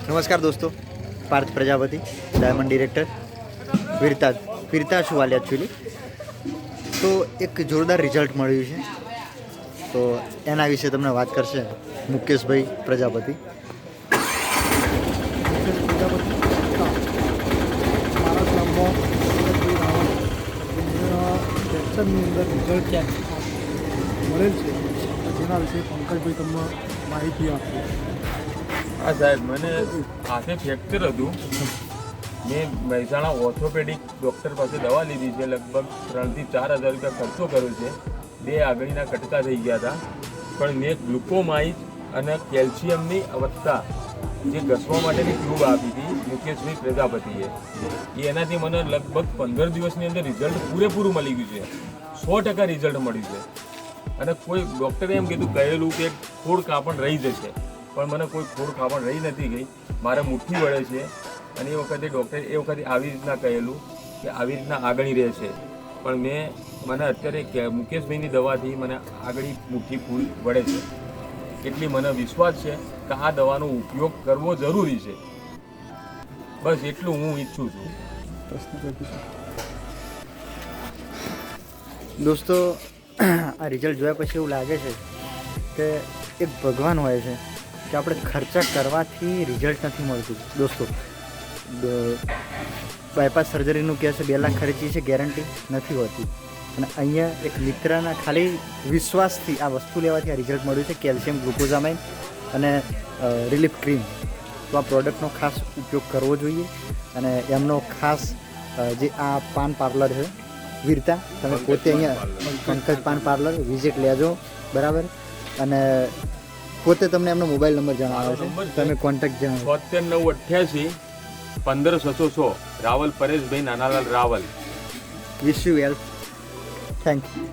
નમસ્કાર દોસ્તો, Parth Prajapati, diamond director, વીરતા છું વાલી એકચ્યુઅલી. તો એક જોરદાર રિઝલ્ટ મળ્યું છે, તો એના વિશે તમને વાત કરશે મુકેશભાઈ પ્રજાપતિ. મારા ગામમાં કેન્સરની અંદર રિઝલ્ટ મળેલ છે, જેના વિશે પંકજભાઈ તમને માહિતી આપશે. હા સાહેબ, મને હાથે ફ્રેક્ચર હતું. મેં મહેસાણા ઓર્થોપેડિક ડૉક્ટર પાસે દવા લીધી છે. લગભગ 3,000 થી 4,000 રૂપિયા ખર્ચો કર્યો છે. 2 આગળના કટકા થઈ ગયા હતા. પણ મેં ગ્લુકોમાઇઝ અને કેલ્શિયમની અવસ્થા જે ઘસવા માટેની ટ્યુબ આપી હતી મુકેશભાઈ પ્રજાપતિએ, એનાથી મને લગભગ 15 દિવસની અંદર રિઝલ્ટ પૂરેપૂરું મળી ગયું છે. 100% રિઝલ્ટ મળ્યું છે. અને કોઈ ડૉક્ટરે એમ કહેલું કે ખોડ કાપણ રહી જશે, પણ મને કોઈ ખોડ કાપણ રહી નથી ગઈ. મારે મુઠ્ઠી વળે છે. અને એ વખતે ડૉક્ટરે આવી રીતના કહેલું કે આવી રીતના આગળી રહેશે. પણ મને અત્યારે મુકેશભાઈની દવાથી મને આગળ મુઠ્ઠી ફૂલ વળે છે. એટલી મને વિશ્વાસ છે કે આ દવાનો ઉપયોગ કરવો જરૂરી છે. બસ એટલું હું ઈચ્છું છું. દોસ્તો, આ રિઝલ્ટ જોયા પછી એવું લાગે છે કે એક ભગવાન હોય છે કે આપણે ખર્ચા કરવાથી રિઝલ્ટ નથી મળતું. દોસ્તો, બાયપાસ સર્જરીનું કહે છે 2 લાખ ખર્ચી છે, ગેરંટી નથી હોતી. અને અહીંયા એક મિત્રના ખાલી વિશ્વાસથી આ વસ્તુ લેવાથી આ રિઝલ્ટ મળ્યું છે, કેલ્શિયમ ગ્લુકોઝામાઇન અને રિલીફ ક્રીમ. તો આ પ્રોડક્ટનો ખાસ ઉપયોગ કરવો જોઈએ. અને એમનો ખાસ જે આ પાન પાર્લર છે વીરતા, તમે પોતે અહીંયા પંકજ પાન પાર્લર વિઝિટ લેજો, બરાબર. અને પોતે તમને એમનો મોબાઈલ નંબર જણાવે છે, તમે કોન્ટેક્ટ જણાવો. 7988 15600 Raval Pareshbhai Nanalal Raval. Wish you help. Thank you.